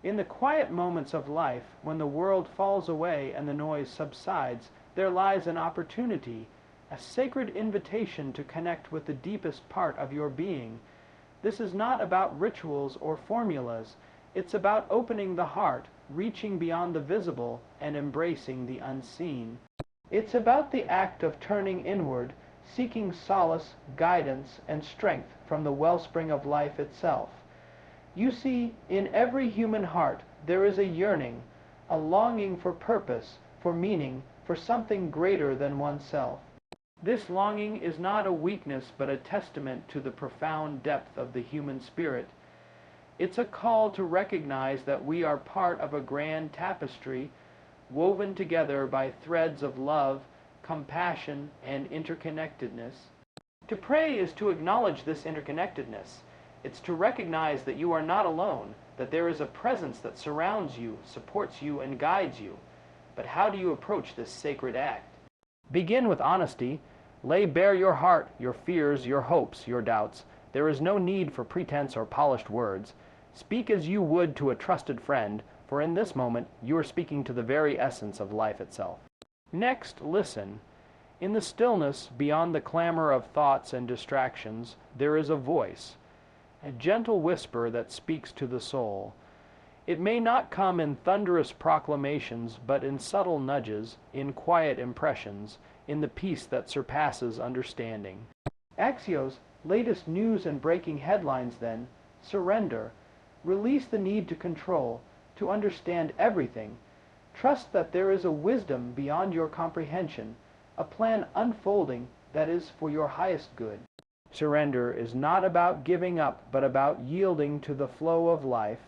In the quiet moments of life, when the world falls away and the noise subsides, there lies an opportunity, a sacred invitation to connect with the deepest part of your being. This is not about rituals or formulas. It's about opening the heart, reaching beyond the visible, and embracing the unseen. It's about the act of turning inward, seeking solace, guidance, and strength from the wellspring of life itself. You see, in every human heart there is a yearning, a longing for purpose, for meaning, for something greater than oneself. This longing is not a weakness but a testament to the profound depth of the human spirit. It's a call to recognize that we are part of a grand tapestry woven together by threads of love, compassion, and interconnectedness. To pray is to acknowledge this interconnectedness. It's to recognize that you are not alone, that there is a presence that surrounds you, supports you, and guides you. But how do you approach this sacred act? Begin with honesty. Lay bare your heart, your fears, your hopes, your doubts. There is no need for pretense or polished words. Speak as you would to a trusted friend, for in this moment you are speaking to the very essence of life itself. Next, listen. In the stillness, beyond the clamor of thoughts and distractions, there is a voice, a gentle whisper that speaks to the soul. It may not come in thunderous proclamations, but in subtle nudges, in quiet impressions, in the peace that surpasses understanding. Axios' latest news and breaking headlines then: surrender. Release the need to control, to understand everything. Trust that there is a wisdom beyond your comprehension, a plan unfolding that is for your highest good. Surrender is not about giving up, but about yielding to the flow of life,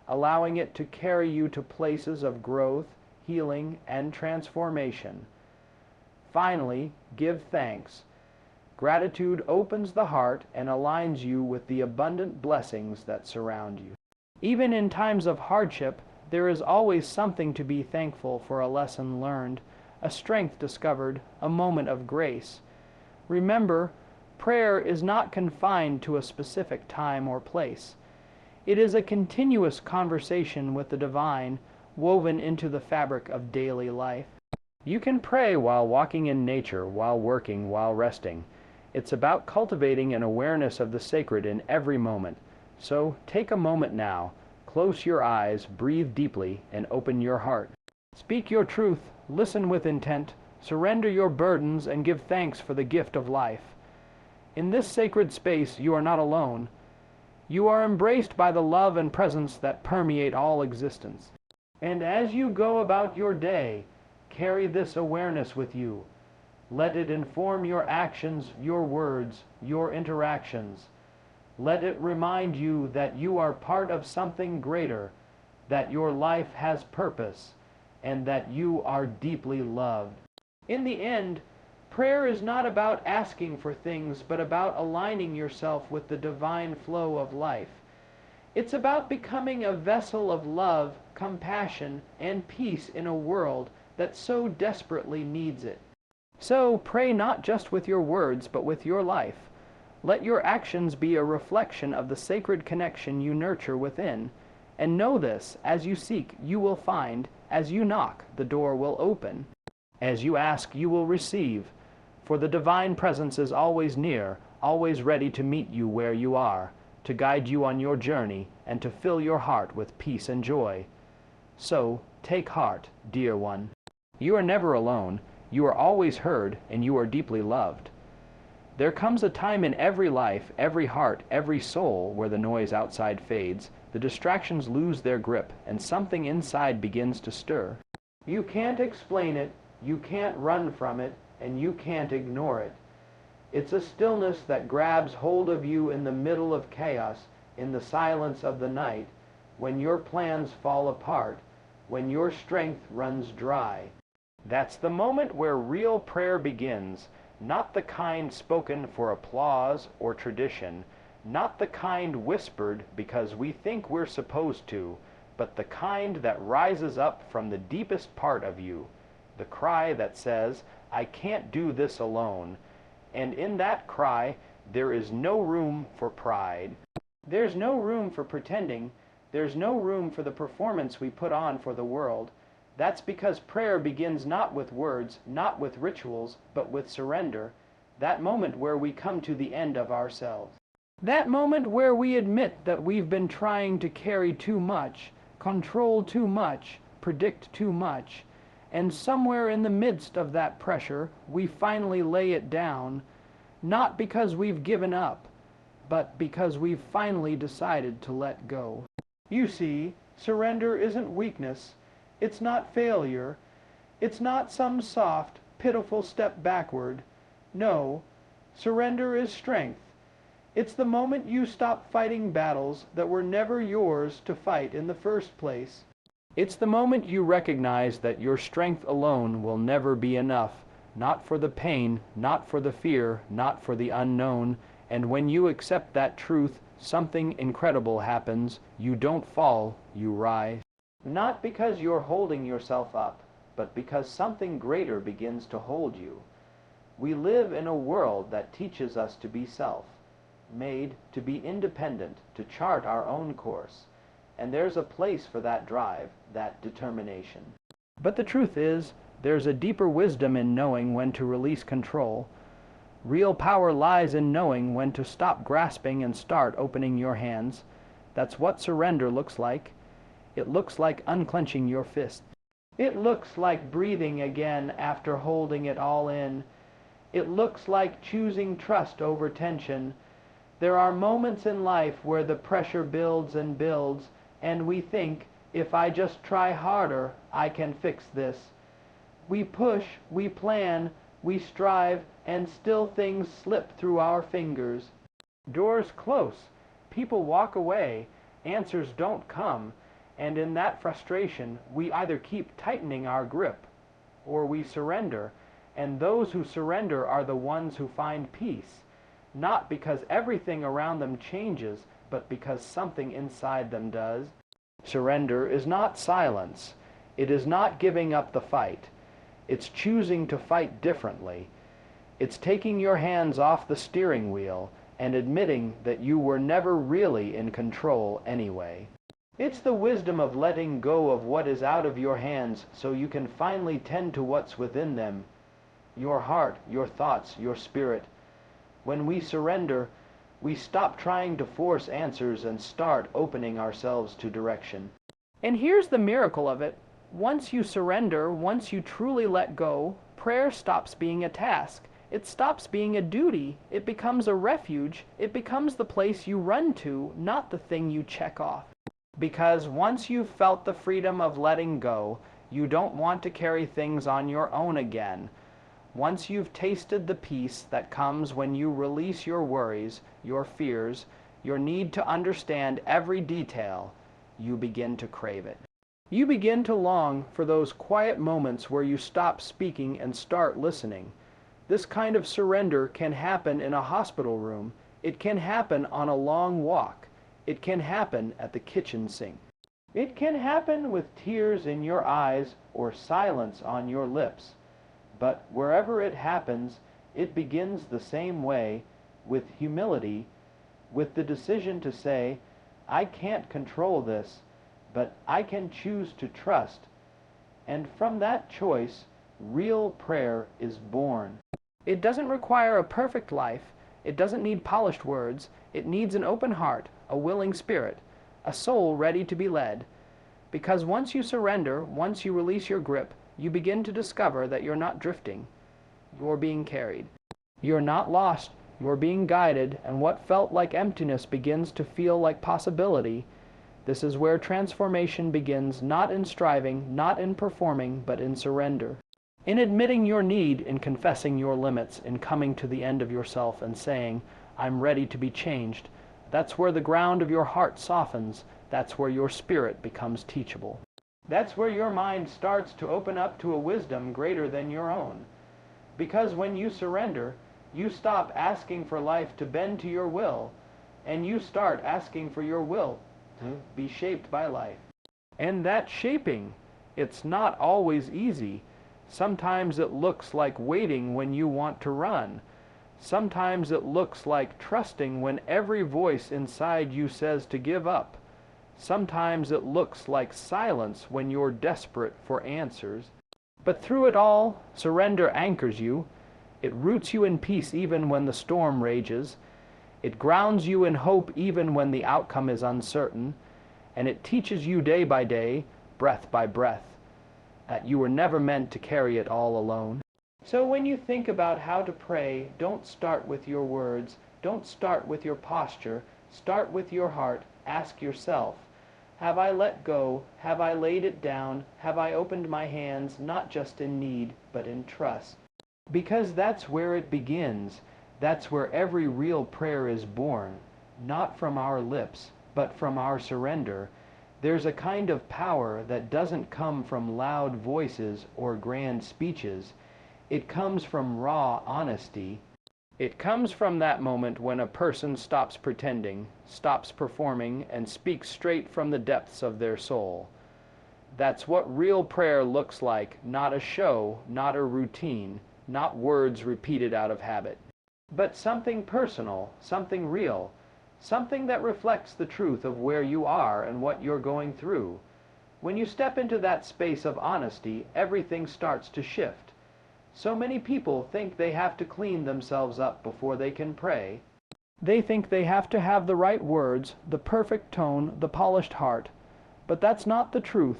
allowing it to carry you to places of growth, healing, and transformation. Finally, give thanks. Gratitude opens the heart and aligns you with the abundant blessings that surround you. Even in times of hardship, there is always something to be thankful for: a lesson learned, a strength discovered, a moment of grace. Remember, prayer is not confined to a specific time or place. It is a continuous conversation with the divine, woven into the fabric of daily life. You can pray while walking in nature, while working, while resting. It's about cultivating an awareness of the sacred in every moment. So take a moment now, close your eyes, breathe deeply, and open your heart. Speak your truth, listen with intent, surrender your burdens, and give thanks for the gift of life. In this sacred space, you are not alone. You are embraced by the love and presence that permeate all existence. And as you go about your day, carry this awareness with you. Let it inform your actions, your words, your interactions. Let it remind you that you are part of something greater, that your life has purpose, and that you are deeply loved. In the end, prayer is not about asking for things, but about aligning yourself with the divine flow of life. It's about becoming a vessel of love, compassion, and peace in a world that so desperately needs it. So pray not just with your words, but with your life. Let your actions be a reflection of the sacred connection you nurture within. And know this: as you seek, you will find. As you knock, the door will open. As you ask, you will receive. For the divine presence is always near, always ready to meet you where you are, to guide you on your journey, and to fill your heart with peace and joy. So, take heart, dear one. You are never alone. You are always heard, and you are deeply loved. There comes a time in every life, every heart, every soul, where the noise outside fades, the distractions lose their grip, and something inside begins to stir. You can't explain it, you can't run from it, and you can't ignore it. It's a stillness that grabs hold of you in the middle of chaos, in the silence of the night, when your plans fall apart, when your strength runs dry. That's the moment where real prayer begins, not the kind spoken for applause or tradition, not the kind whispered because we think we're supposed to, but the kind that rises up from the deepest part of you, the cry that says, "I can't do this alone." And in that cry, there is no room for pride. There's no room for pretending. There's no room for the performance we put on for the world. That's because prayer begins not with words, not with rituals, but with surrender, that moment where we come to the end of ourselves. That moment where we admit that we've been trying to carry too much, control too much, predict too much, and somewhere in the midst of that pressure, we finally lay it down, not because we've given up, but because we've finally decided to let go. You see, surrender isn't weakness, it's not failure, it's not some soft, pitiful step backward. No, surrender is strength. It's the moment you stop fighting battles that were never yours to fight in the first place. It's the moment you recognize that your strength alone will never be enough, not for the pain, not for the fear, not for the unknown, and when you accept that truth, something incredible happens. You don't fall, you rise. Not because you're holding yourself up, but because something greater begins to hold you. We live in a world that teaches us to be self, made to be independent, to chart our own course. And there's a place for that drive, that determination. But the truth is, there's a deeper wisdom in knowing when to release control. Real power lies in knowing when to stop grasping and start opening your hands. That's what surrender looks like. It looks like unclenching your fist. It looks like breathing again after holding it all in. It looks like choosing trust over tension. There are moments in life where the pressure builds and builds, and we think, if I just try harder, I can fix this. We push, we plan, we strive, and still things slip through our fingers. Doors close, people walk away, answers don't come, and in that frustration, we either keep tightening our grip, or we surrender, and those who surrender are the ones who find peace, not because everything around them changes, but because something inside them does. Surrender is not silence. It is not giving up the fight. It's choosing to fight differently. It's taking your hands off the steering wheel and admitting that you were never really in control anyway. It's the wisdom of letting go of what is out of your hands so you can finally tend to what's within them. Your heart, your thoughts, your spirit. When we surrender, we stop trying to force answers and start opening ourselves to direction. And here's the miracle of it. Once you surrender, once you truly let go, prayer stops being a task. It stops being a duty. It becomes a refuge. It becomes the place you run to, not the thing you check off. Because once you've felt the freedom of letting go, you don't want to carry things on your own again. Once you've tasted the peace that comes when you release your worries, your fears, your need to understand every detail, you begin to crave it. You begin to long for those quiet moments where you stop speaking and start listening. This kind of surrender can happen in a hospital room. It can happen on a long walk. It can happen at the kitchen sink. It can happen with tears in your eyes or silence on your lips. But wherever it happens, it begins the same way, with humility, with the decision to say, I can't control this, but I can choose to trust. And from that choice, real prayer is born. It doesn't require a perfect life. It doesn't need polished words. It needs an open heart, a willing spirit, a soul ready to be led. Because once you surrender, once you release your grip, you begin to discover that you're not drifting. You're being carried. You're not lost. You're being guided, and what felt like emptiness begins to feel like possibility. This is where transformation begins, not in striving, not in performing, but in surrender. In admitting your need, in confessing your limits, in coming to the end of yourself and saying, I'm ready to be changed. That's where the ground of your heart softens. That's where your spirit becomes teachable. That's where your mind starts to open up to a wisdom greater than your own. Because when you surrender, you stop asking for life to bend to your will, and you start asking for your will to be shaped by life. And that shaping, it's not always easy. Sometimes it looks like waiting when you want to run. Sometimes it looks like trusting when every voice inside you says to give up. Sometimes it looks like silence when you're desperate for answers. But through it all, surrender anchors you. It roots you in peace even when the storm rages. It grounds you in hope even when the outcome is uncertain. And it teaches you day by day, breath by breath, that you were never meant to carry it all alone. So when you think about how to pray, don't start with your words, don't start with your posture, start with your heart. Ask yourself, have I let go? Have I laid it down? Have I opened my hands, not just in need, but in trust? Because that's where it begins. That's where every real prayer is born, not from our lips, but from our surrender. There's a kind of power that doesn't come from loud voices or grand speeches. It comes from raw honesty. It comes from that moment when a person stops pretending, stops performing, and speaks straight from the depths of their soul. That's what real prayer looks like, not a show, not a routine, not words repeated out of habit, but something personal, something real, something that reflects the truth of where you are and what you're going through. When you step into that space of honesty, everything starts to shift. So many people think they have to clean themselves up before they can pray. They think they have to have the right words, the perfect tone, the polished heart. But that's not the truth.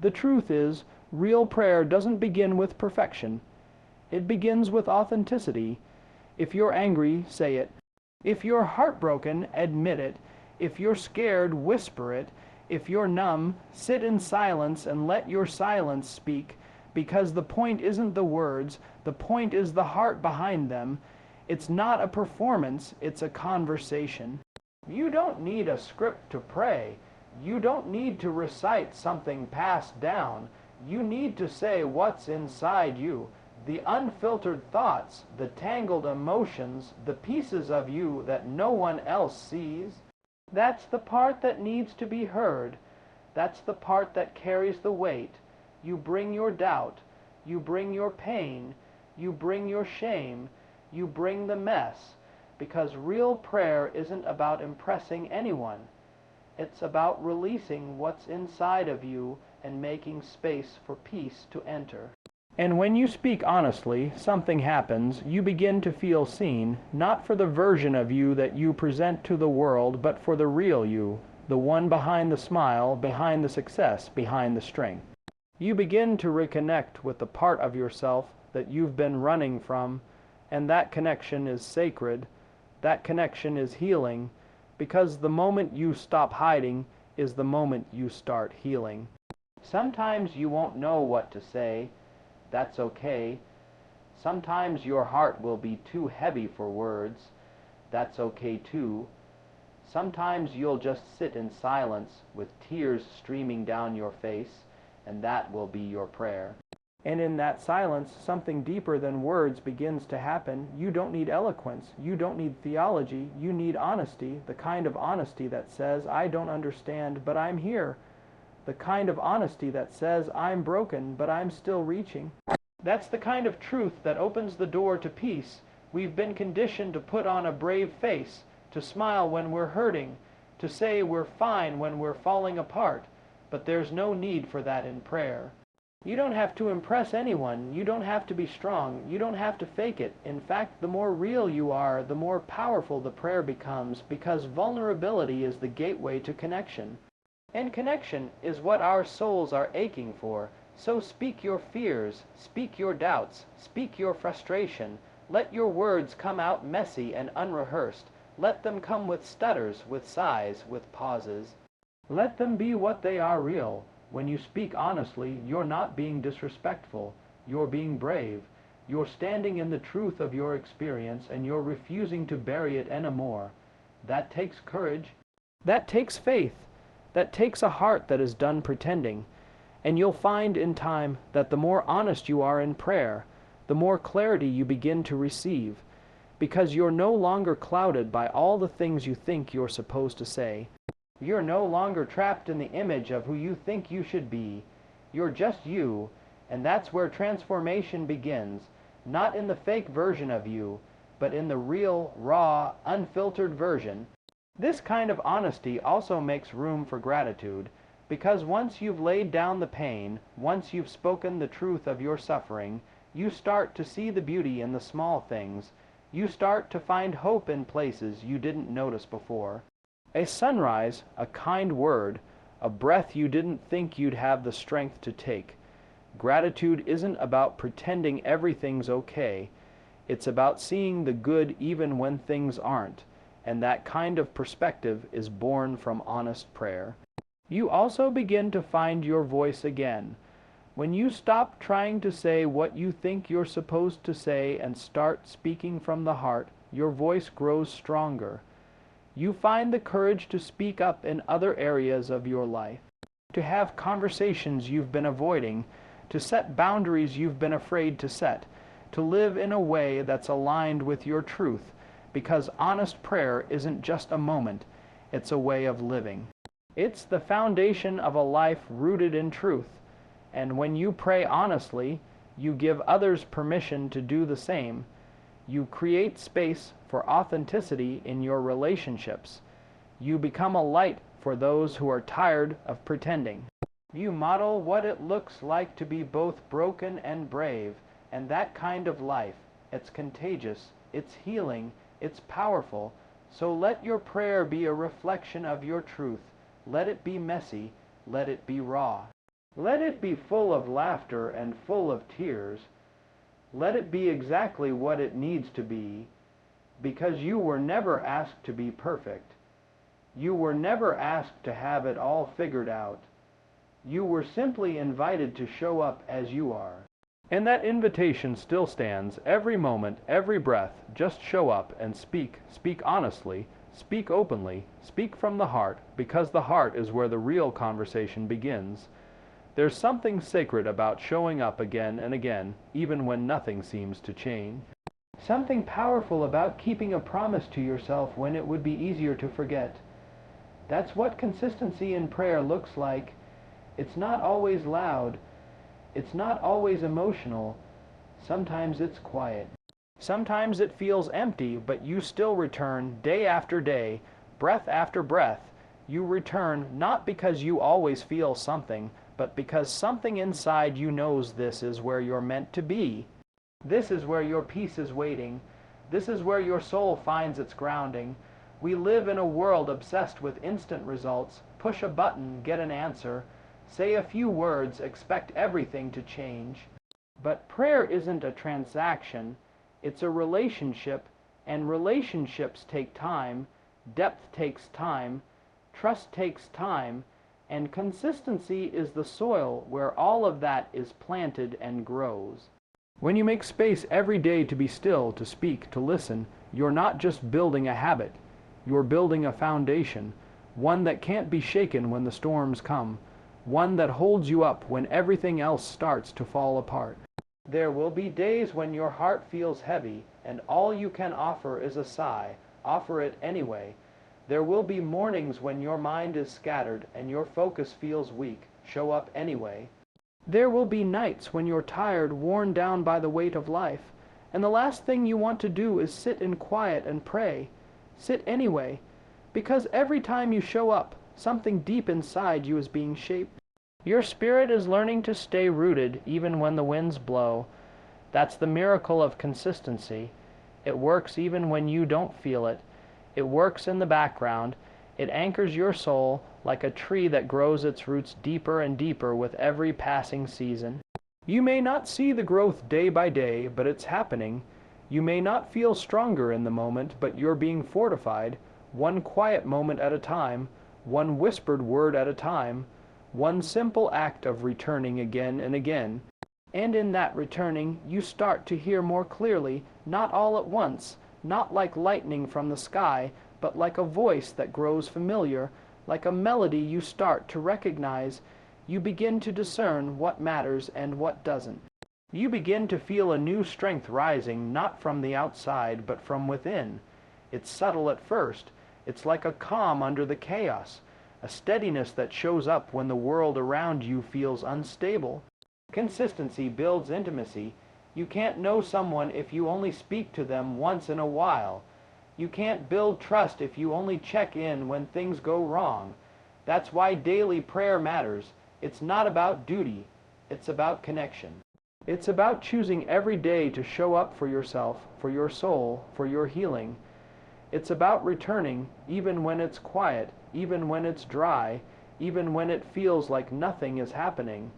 The truth is, real prayer doesn't begin with perfection. It begins with authenticity. If you're angry, say it. If you're heartbroken, admit it. If you're scared, whisper it. If you're numb, sit in silence and let your silence speak. Because the point isn't the words, the point is the heart behind them. It's not a performance, it's a conversation. You don't need a script to pray. You don't need to recite something passed down. You need to say what's inside you, the unfiltered thoughts, the tangled emotions, the pieces of you that no one else sees. That's the part that needs to be heard. That's the part that carries the weight. You bring your doubt, you bring your pain, you bring your shame, you bring the mess, because real prayer isn't about impressing anyone. It's about releasing what's inside of you and making space for peace to enter. And when you speak honestly, something happens. You begin to feel seen, not for the version of you that you present to the world, but for the real you, the one behind the smile, behind the success, behind the strength. You begin to reconnect with the part of yourself that you've been running from, and that connection is sacred. That connection is healing, because the moment you stop hiding is the moment you start healing. Sometimes you won't know what to say. That's okay. Sometimes your heart will be too heavy for words. That's okay too. Sometimes you'll just sit in silence with tears streaming down your face, and that will be your prayer. And in that silence, something deeper than words begins to happen. You don't need eloquence. You don't need theology. You need honesty, the kind of honesty that says, I don't understand, but I'm here. The kind of honesty that says, I'm broken, but I'm still reaching. That's the kind of truth that opens the door to peace. We've been conditioned to put on a brave face, to smile when we're hurting, to say we're fine when we're falling apart. But there's no need for that in prayer. You don't have to impress anyone. You don't have to be strong. You don't have to fake it. In fact, the more real you are, the more powerful the prayer becomes, because vulnerability is the gateway to connection. And connection is what our souls are aching for. So speak your fears, speak your doubts, speak your frustration. Let your words come out messy and unrehearsed. Let them come with stutters, with sighs, with pauses. Let them be what they are, real. When you speak honestly, you're not being disrespectful. You're being brave. You're standing in the truth of your experience, and you're refusing to bury it anymore. That takes courage. That takes faith. That takes a heart that is done pretending. And you'll find in time that the more honest you are in prayer, the more clarity you begin to receive, because you're no longer clouded by all the things you think you're supposed to say. You're no longer trapped in the image of who you think you should be. You're just you, and that's where transformation begins, not in the fake version of you, but in the real, raw, unfiltered version. This kind of honesty also makes room for gratitude, because once you've laid down the pain, once you've spoken the truth of your suffering, you start to see the beauty in the small things. You start to find hope in places you didn't notice before. A sunrise, a kind word, a breath you didn't think you'd have the strength to take. Gratitude isn't about pretending everything's okay. It's about seeing the good even when things aren't, and that kind of perspective is born from honest prayer. You also begin to find your voice again. When you stop trying to say what you think you're supposed to say and start speaking from the heart, your voice grows stronger. You find the courage to speak up in other areas of your life, to have conversations you've been avoiding, to set boundaries you've been afraid to set, to live in a way that's aligned with your truth, because honest prayer isn't just a moment, it's a way of living. It's the foundation of a life rooted in truth, and when you pray honestly, you give others permission to do the same. You create space for authenticity in your relationships. You become a light for those who are tired of pretending. You model what it looks like to be both broken and brave, and that kind of life, it's contagious, it's healing, it's powerful. So let your prayer be a reflection of your truth. Let it be messy, let it be raw. Let it be full of laughter and full of tears. Let it be exactly what it needs to be, because you were never asked to be perfect. You were never asked to have it all figured out. You were simply invited to show up as you are. And that invitation still stands every moment, every breath. Just show up and speak. Speak honestly. Speak openly. Speak from the heart, because the heart is where the real conversation begins. There's something sacred about showing up again and again, even when nothing seems to change. Something powerful about keeping a promise to yourself when it would be easier to forget. That's what consistency in prayer looks like. It's not always loud. It's not always emotional. Sometimes it's quiet. Sometimes it feels empty, but you still return day after day, breath after breath. You return not because you always feel something, but because something inside you knows this is where you're meant to be. This is where your peace is waiting. This is where your soul finds its grounding. We live in a world obsessed with instant results. Push a button, get an answer. Say a few words, expect everything to change. But prayer isn't a transaction. It's a relationship, and relationships take time. Depth takes time. Trust takes time. And consistency is the soil where all of that is planted and grows. When you make space every day to be still, to speak, to listen, you're not just building a habit. You're building a foundation, one that can't be shaken when the storms come, one that holds you up when everything else starts to fall apart. There will be days when your heart feels heavy, and all you can offer is a sigh. Offer it anyway. There will be mornings when your mind is scattered and your focus feels weak. Show up anyway. There will be nights when you're tired, worn down by the weight of life, and the last thing you want to do is sit in quiet and pray. Sit anyway, because every time you show up, something deep inside you is being shaped. Your spirit is learning to stay rooted even when the winds blow. That's the miracle of consistency. It works even when you don't feel it. It works in the background. It anchors your soul like a tree that grows its roots deeper and deeper with every passing season. You may not see the growth day by day, but it's happening. You may not feel stronger in the moment, but you're being fortified, one quiet moment at a time, one whispered word at a time, one simple act of returning again and again. And in that returning, you start to hear more clearly, not all at once, not like lightning from the sky, but like a voice that grows familiar, like a melody you start to recognize. You begin to discern what matters and what doesn't. You begin to feel a new strength rising, not from the outside, but from within. It's subtle at first. It's like a calm under the chaos, a steadiness that shows up when the world around you feels unstable. Consistency builds intimacy. You can't know someone if you only speak to them once in a while. You can't build trust if you only check in when things go wrong. That's why daily prayer matters. It's not about duty. It's about connection. It's about choosing every day to show up for yourself, for your soul, for your healing. It's about returning even when it's quiet, even when it's dry, even when it feels like nothing is happening,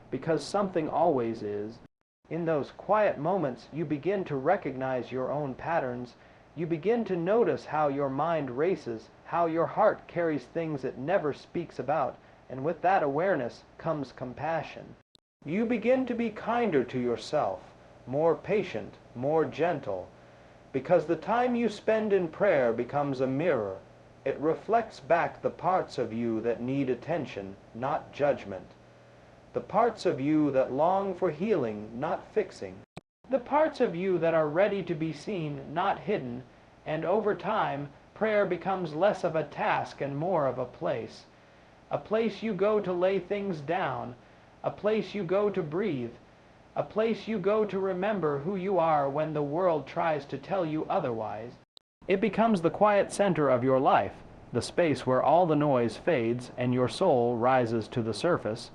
because something always is. In those quiet moments, you begin to recognize your own patterns. You begin to notice how your mind races, how your heart carries things it never speaks about, and with that awareness comes compassion. You begin to be kinder to yourself, more patient, more gentle, because the time you spend in prayer becomes a mirror. It reflects back the parts of you that need attention, not judgment. The parts of you that long for healing, not fixing. The parts of you that are ready to be seen, not hidden, and over time, prayer becomes less of a task and more of a place. A place you go to lay things down, a place you go to breathe, a place you go to remember who you are when the world tries to tell you otherwise. It becomes the quiet center of your life, the space where all the noise fades and your soul rises to the surface.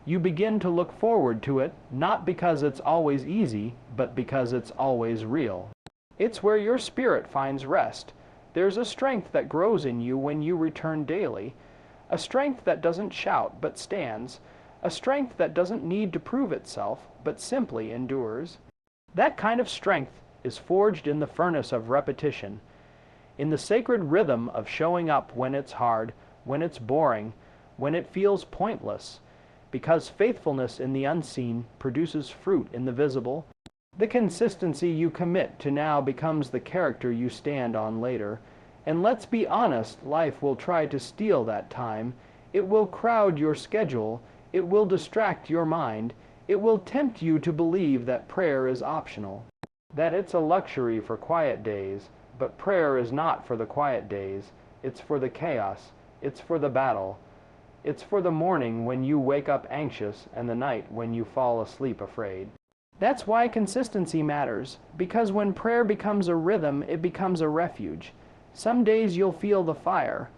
You begin to look forward to it, not because it's always easy, but because it's always real. It's where your spirit finds rest. There's a strength that grows in you when you return daily, a strength that doesn't shout but stands, a strength that doesn't need to prove itself but simply endures. That kind of strength is forged in the furnace of repetition, in the sacred rhythm of showing up when it's hard, when it's boring, when it feels pointless, because faithfulness in the unseen produces fruit in the visible. The consistency you commit to now becomes the character you stand on later. And let's be honest, life will try to steal that time. It will crowd your schedule. It will distract your mind. It will tempt you to believe that prayer is optional, that it's a luxury for quiet days. But prayer is not for the quiet days. It's for the chaos. It's for the battle. It's for the morning when you wake up anxious and the night when you fall asleep afraid. That's why consistency matters, because when prayer becomes a rhythm, it becomes a refuge. Some days you'll feel the fire.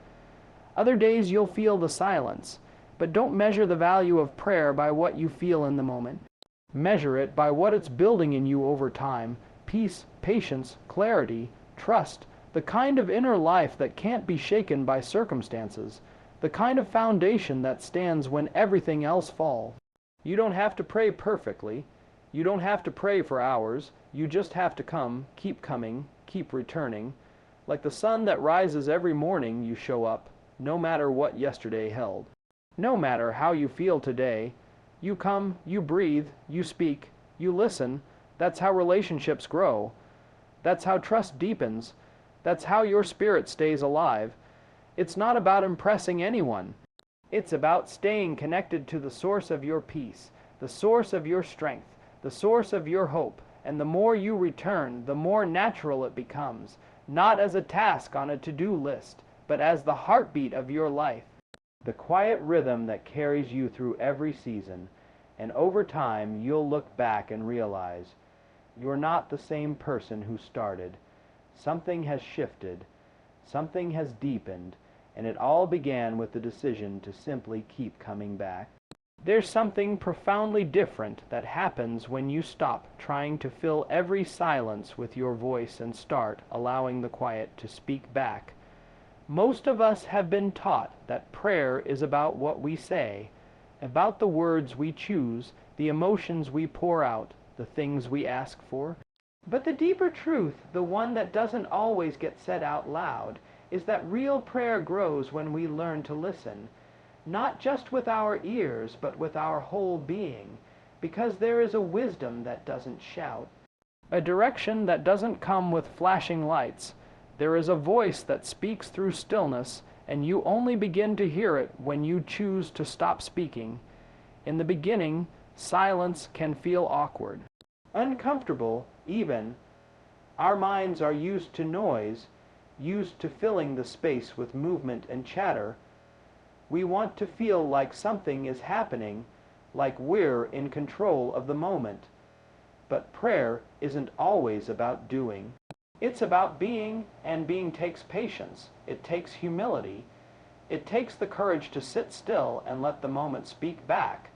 Other days you'll feel the silence. But don't measure the value of prayer by what you feel in the moment. Measure it by what it's building in you over time. Peace, patience, clarity, trust, the kind of inner life that can't be shaken by circumstances, the kind of foundation that stands when everything else falls. You don't have to pray perfectly. You don't have to pray for hours. You just have to come, keep coming, keep returning. Like the sun that rises every morning, you show up, no matter what yesterday held. No matter how you feel today, you come, you breathe, you speak, you listen. That's how relationships grow. That's how trust deepens. That's how your spirit stays alive. It's not about impressing anyone. It's about staying connected to the source of your peace, the source of your strength, the source of your hope. And the more you return, the more natural it becomes, not as a task on a to-do list, but as the heartbeat of your life, the quiet rhythm that carries you through every season. And over time, you'll look back and realize you're not the same person who started. Something has shifted, something has deepened, and it all began with the decision to simply keep coming back. There's something profoundly different that happens when you stop trying to fill every silence with your voice and start allowing the quiet to speak back. Most of us have been taught that prayer is about what we say, about the words we choose, the emotions we pour out, the things we ask for. But the deeper truth, the one that doesn't always get said out loud, is that real prayer grows when we learn to listen, not just with our ears, but with our whole being, because there is a wisdom that doesn't shout, a direction that doesn't come with flashing lights. There is a voice that speaks through stillness, and you only begin to hear it when you choose to stop speaking. In the beginning, silence can feel awkward, uncomfortable even. Our minds are used to noise, used to filling the space with movement and chatter. We want to feel like something is happening, like we're in control of the moment. But prayer isn't always about doing. It's about being, and being takes patience. It takes humility. It takes the courage to sit still and let the moment speak back.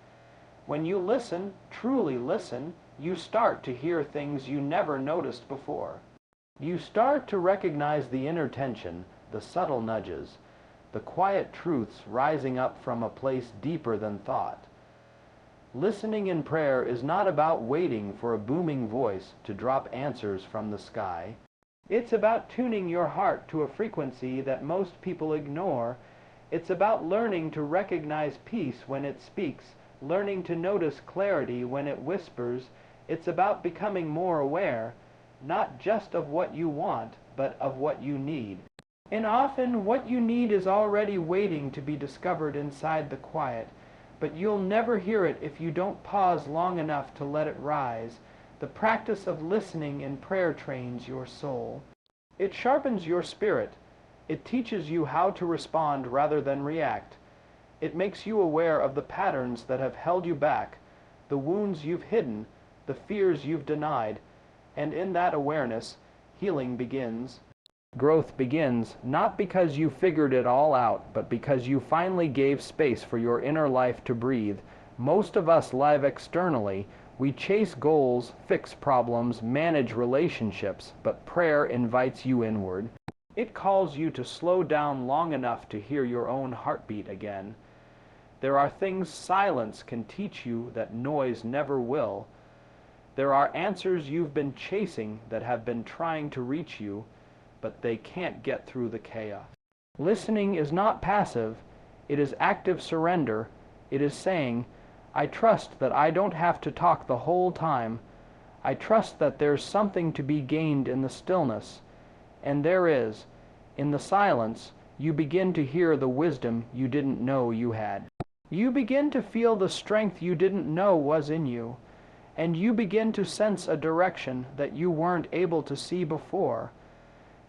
When you listen, truly listen, you start to hear things you never noticed before. You start to recognize the inner tension, the subtle nudges, the quiet truths rising up from a place deeper than thought. Listening in prayer is not about waiting for a booming voice to drop answers from the sky. It's about tuning your heart to a frequency that most people ignore. It's about learning to recognize peace when it speaks, learning to notice clarity when it whispers. It's about becoming more aware, not just of what you want, but of what you need. And often what you need is already waiting to be discovered inside the quiet, but you'll never hear it if you don't pause long enough to let it rise. The practice of listening in prayer trains your soul. It sharpens your spirit. It teaches you how to respond rather than react. It makes you aware of the patterns that have held you back, the wounds you've hidden, the fears you've denied, and in that awareness, healing begins. Growth begins not because you figured it all out, but because you finally gave space for your inner life to breathe. Most of us live externally. We chase goals, fix problems, manage relationships, but prayer invites you inward. It calls you to slow down long enough to hear your own heartbeat again. There are things silence can teach you that noise never will. There are answers you've been chasing that have been trying to reach you, but they can't get through the chaos. Listening is not passive. It is active surrender. It is saying, I trust that I don't have to talk the whole time. I trust that there's something to be gained in the stillness. And there is. In the silence, you begin to hear the wisdom you didn't know you had. You begin to feel the strength you didn't know was in you. And you begin to sense a direction that you weren't able to see before.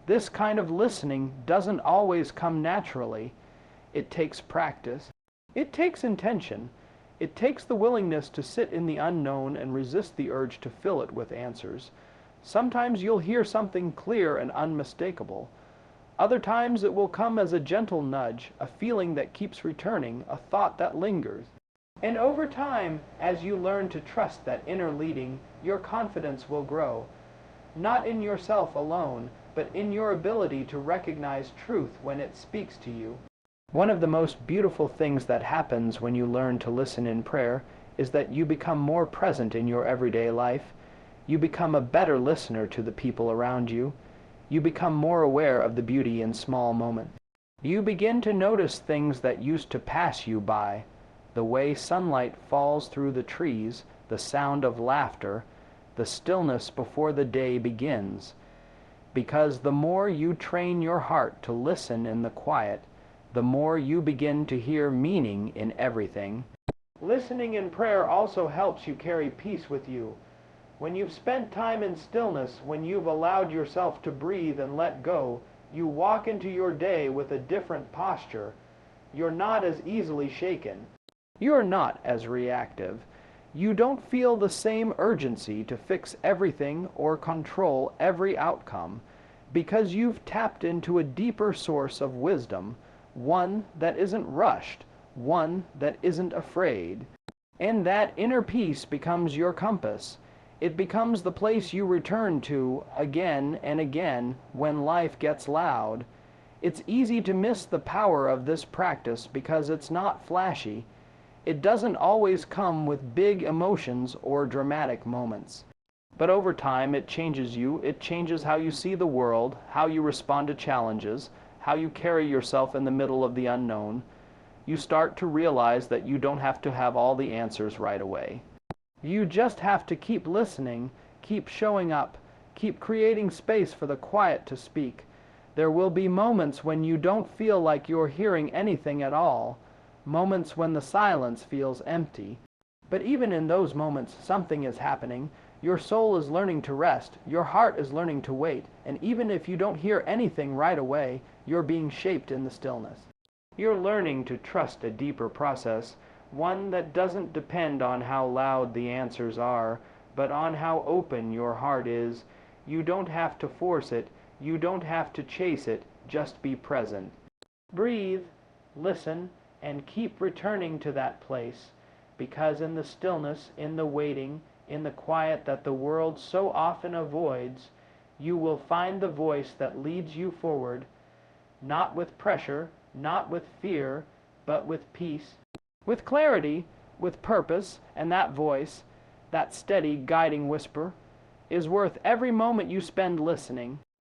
This kind of listening doesn't always come naturally. It takes practice. It takes intention. It takes the willingness to sit in the unknown and resist the urge to fill it with answers. Sometimes you'll hear something clear and unmistakable. Other times it will come as a gentle nudge, a feeling that keeps returning, a thought that lingers. And over time, as you learn to trust that inner leading, your confidence will grow. Not in yourself alone, but in your ability to recognize truth when it speaks to you. One of the most beautiful things that happens when you learn to listen in prayer is that you become more present in your everyday life. You become a better listener to the people around you. You become more aware of the beauty in small moments. You begin to notice things that used to pass you by. The way sunlight falls through the trees, the sound of laughter, the stillness before the day begins. Because the more you train your heart to listen in the quiet, the more you begin to hear meaning in everything. Listening in prayer also helps you carry peace with you. When you've spent time in stillness, when you've allowed yourself to breathe and let go, you walk into your day with a different posture. You're not as easily shaken. You're not as reactive. You don't feel the same urgency to fix everything or control every outcome, because you've tapped into a deeper source of wisdom, one that isn't rushed, one that isn't afraid. And that inner peace becomes your compass. It becomes the place you return to again and again when life gets loud. It's easy to miss the power of this practice because it's not flashy. It doesn't always come with big emotions or dramatic moments. But over time it changes you. It changes how you see the world, how you respond to challenges, how you carry yourself in the middle of the unknown. You start to realize that you don't have to have all the answers right away. You just have to keep listening, keep showing up, keep creating space for the quiet to speak. There will be moments when you don't feel like you're hearing anything at all, moments when the silence feels empty. But even in those moments, something is happening. Your soul is learning to rest, your heart is learning to wait, and even if you don't hear anything right away, you're being shaped in the stillness. You're learning to trust a deeper process, one that doesn't depend on how loud the answers are, but on how open your heart is. You don't have to force it. You don't have to chase it. Just be present. Breathe, listen, and keep returning to that place, because in the stillness, in the waiting, in the quiet that the world so often avoids, you will find the voice that leads you forward, not with pressure, not with fear, but with peace, with clarity, with purpose, and that voice, that steady, guiding whisper, is worth every moment you spend listening.